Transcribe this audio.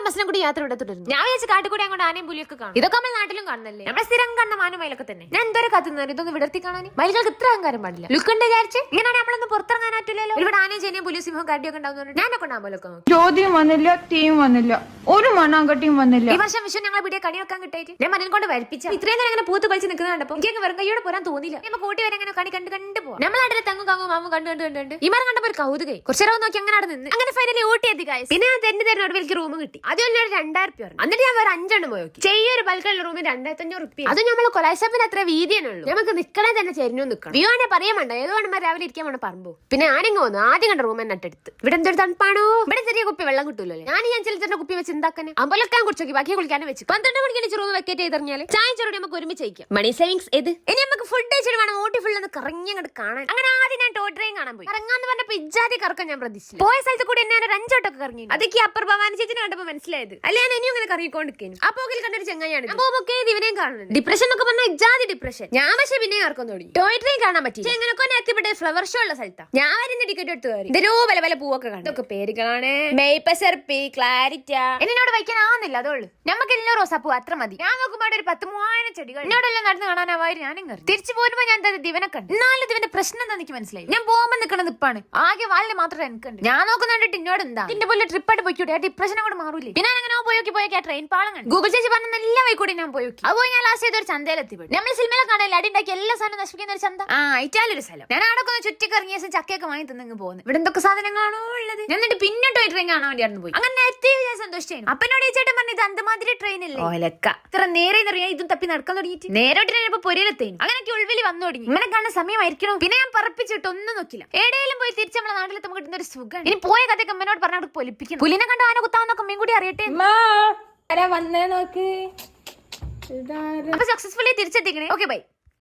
ബസ്സിനെ കൂടി യാത്ര ഇവിടെ തുടരുന്നു. ഞാൻ വിചാരിച്ച കാട്ടുകൂടി അങ്ങോട്ട് ആനയും പുലിയൊക്കെ കാണും. ഇതൊക്കെ നമ്മൾ നാട്ടിലും കാണുന്നല്ലേ, നമ്മുടെ സ്ഥിരം കാണുന്ന മാനും മയിലൊക്കെ തന്നെ. ഞാൻ എന്തോരം കാത്തുന്നത് ഇതൊന്ന് വിടർത്തി കാണാൻ. മയിലുകൾക്ക് ഇത്ര അഹങ്കാരം പാടില്ല. ലുക്കുണ്ട് വിചാരിച്ച് ഇങ്ങനെയാണ് നമ്മളൊന്നും പുറത്തിറങ്ങാൻ പറ്റില്ലല്ലോ. ഇവിടെ ആനയും ചേനയും പുലിയും സിംഹവും കരടിയൊക്കെ ഉണ്ടാവുന്ന ഞാനൊക്കെ ഉണ്ടാവുമല്ലോ. ചോദ്യം വന്നില്ല, ടീം വന്നില്ല, ഒരു മണ്ണാങ്കട്ടിയും വന്നില്ല. ഈ വർഷം വിഷു ഞങ്ങൾ ഇവിടെ കണി വെക്കാൻ കിട്ടിയിട്ട് ഞാൻ മനം കൊണ്ട് വരപ്പിച്ച ഇത്രയും നേരം അങ്ങനെ പൂത്ത് കളിച്ച് നിൽക്കുന്ന കണ്ടപ്പോൾ എനിക്ക് വെറും കൈയോടെ പോരാൻ തോന്നില്ല. നമ്മൾ കൂട്ടി വരെ അങ്ങനെ കണി കണ്ട് പോവാം. നമ്മൾ നാട്ടിലെ തെങ്ങും കങ്ങും മാവും കണ്ട് ഈ മരം കണ്ടപ്പോൾ ഒരു കൗതുകை കുറച്ചേരം നോക്കി അങ്ങനെ അവിടെ നിന്ന് അങ്ങനെ ഫൈനലി ഊട്ടി എത്തി. പിന്നെ ഞാൻ തരുന്നോട് എനിക്ക് റൂം കിട്ടി. അതുപോലെ ഒരു 2000 രൂപ. എന്നിട്ട് ഞാൻ വേറെ 5 എണ്ണം പോയി നോക്കി. ചെയ്യൊരു ബൾക്കുള്ള റൂമിൽ 2500 രൂപ. അത് നമ്മൾ കൊലൈസപ്പിന് അത്ര വീതിയേ ഉള്ളൂ. നമുക്ക് നിക്കണേ തന്നെ ചെരിഞ്ഞു നിൽക്കണം. വ്യൂ ആണെ പറയാൻ വേണ്ട, ഏതോ വേണം രാവിലെ ഇരിക്കാൻ വേണം പറമ്പോ. പിന്നെ ആരെങ്കിലും വന്നു ആദ്യം കണ്ട റൂം തന്നെ എടുത്ത്. ഇവിടെ എന്തൊരു തണുപ്പാണോ. ഇവിടെ ചെറിയ കുപ്പി വെള്ളം കിട്ടൂലേ. ഞാൻ ചിലരുടെ കുപ്പി വെച്ച് എന്താക്കാൻ അമ്പലക്കാൻ കുറിച്ചോക്കി ബാക്കി കുളിക്കാനും വെച്ച് 12 മണിക്ക് റൂം വെക്കേറ്റ് ചെയ്തെറിഞ്ഞാൽ ചായ ചെറുടി നമുക്ക് ഒരുമിച്ച് കഴിക്കാം. മണി സേവിങ്സ് ഏത്. ഇനി നമുക്ക് ഫുഡ് കഴിച്ചിട്ട് വേണം ഊട്ടി ഫുൾ ഒന്ന് കറങ്ങി അങ്ങോട്ട് കാണാൻ. അങ്ങനെ ആദ്യം ഞാൻ ടോയ് ട്രെയിൻ കാണാൻ പോയി. കറങ്ങാന്ന് പറഞ്ഞപ്പോ ഇജാതി കറക്കം ഞാൻ പ്രതീക്ഷിച്ചു. പോയ സ്ഥലത്ത് കൂടി എന്നെ 5 വട്ടമൊക്കെ കറങ്ങി. അതൊക്കെ അപ്പർ ഭവാനി ചേച്ചിനെ കണ്ടപ്പോ മനസ്സിലായത്. അല്ലെ ഞാൻ ഇനിയും അങ്ങനെ കറങ്ങിക്കൊണ്ടിരിക്കുന്നു. ആ പോകിൽ കണ്ടൊരു ചെങ്ങായാണ്. അപ്പൊക്കെ ഇവനെയും കാണുന്നുണ്ട്. ഡിപ്രഷൻ എന്നൊക്കെ പറഞ്ഞാൽ ഇജാതി ഡിപ്രഷൻ. ഞാൻ പക്ഷേ പിന്നെ കറക്കം തുടങ്ങി. ടോയ് ട്രെയിൻ കാണാൻ പറ്റി. എങ്ങനെയൊക്കെ എത്തിപ്പെട്ട ഫ്ലവർ ഷോ ഉള്ള സ്ഥലത്താണ്. ഞാൻ വരുന്ന ടിക്കറ്റ് എടുത്ത് കയറി. ഇതരോ പല പൂവൊക്കെ കാണും. ഇതൊക്കെ പേരുകളാണ്. മെയ്പസർപ്പി, ക്ലാരിറ്റ. എന്നോട് വയ്ക്കാൻ ആവുന്നില്ല, അതുള്ളൂ. നമുക്ക് എല്ലാം റോസാപ്പൂ അത്ര മതി. ഞാൻ നോക്കുമ്പോൾ ഒരു 10,000 ചെടികൾ എന്നോടെല്ലാം നടന്ന് കാണാനാവായി. ഞാനും കയറി. തിരിച്ചു പോരുമ്പോ ഞാൻ ദിവനെ കണ്ടു. എന്നാലും ഇതിന്റെ പ്രശ്നം എന്താ എനിക്ക് മനസ്സിലായി. ഞാൻ പോകുമ്പോൾ നിൽക്കണ നിപ്പാണ്. ആകെ വാലിന് മാത്രമേ എനിക്കുണ്ട്. ഞാൻ നോക്കുന്നുണ്ട് എന്നോട് എന്താ ഇതിന്റെ പോലെ ട്രിപ്പായിട്ട് പോയിക്കൂടെ. ആ ഡിപ്രഷൻ അങ്ങോട്ട് മാറൂലേ. പിന്നെ അങ്ങനെ പോയി ആ ട്രെയിൻ പാളം കണ്ടു. ഗൂഗിൾ ചേച്ചി പറഞ്ഞ എല്ലാ വൈക്കൂടി ഞാൻ പോയി. അതുപോലെ ഞാൻ ലാസ്റ്റ് ചെയ്തൊരു ചന്തയിലെത്തിപ്പെട്ടു. നമ്മൾ സിനിമയിലെ കാണാൻ അടിണ്ടാക്കി എല്ലാ സാധനം നശിപ്പിക്കുന്ന ഒരു ചന്ത. അയറ്റാലൊരു സ്ഥലം. ഞാൻ അവിടെ ഒന്ന് ചുറ്റിക്കറങ്ങിയ ശേഷം ചക്കയൊക്കെ വാങ്ങി തിന്നെങ്കിൽ പോകുന്നു. ഇവിടെ എന്തൊക്കെ സാധനങ്ങളാണോ ഉള്ളത്. എന്നിട്ട് പിന്നെ ടോയ് ട്രെയിൻ കാണാൻ വേണ്ടിയാണ് പോയി. അങ്ങനെ എത്തി ഞാൻ സന്തോഷിച്ചു. അപ്പനോട് ചേട്ടൻ പറഞ്ഞു ഇത് അന്തമാതിരി ട്രെയിൻ അല്ലേ. ഓലക്ക ഇത്ര നേരെ നിറയാ ഇതും തപ്പി നടക്കാൻ തുടങ്ങിയിട്ട് നേരോട്ട് പൊരയിലെത്തേനും. അങ്ങനെയൊക്കെ ഉൾവിലി വന്നു തുടങ്ങി. ഇങ്ങനെ കാണുന്ന സമയമായിരിക്കണം. പിന്നെ ഞാൻ പറപ്പിച്ചിട്ട് ഒന്നും നോക്കില്ല. എവിടെയെങ്കിലും പോയി തിരിച്ച് നമ്മളെ നാട്ടിലെത്തുമ്പോൾ കിട്ടുന്ന ഒരു സുഖം. ഇനി പോയ കഥയൊക്കെ അമ്മനോട് പറഞ്ഞാൽ പൊലിപ്പിക്കണം. പുലിനെ കണ്ട് ആന കുത്താന്നൊക്കെ അമ്മയും കൂടി അറിയട്ടെ. വന്നേ നോക്ക്. അപ്പൊ സക്സസ്ഫുള്ളി തിരിച്ചെത്തിക്കണേ. Okay bye.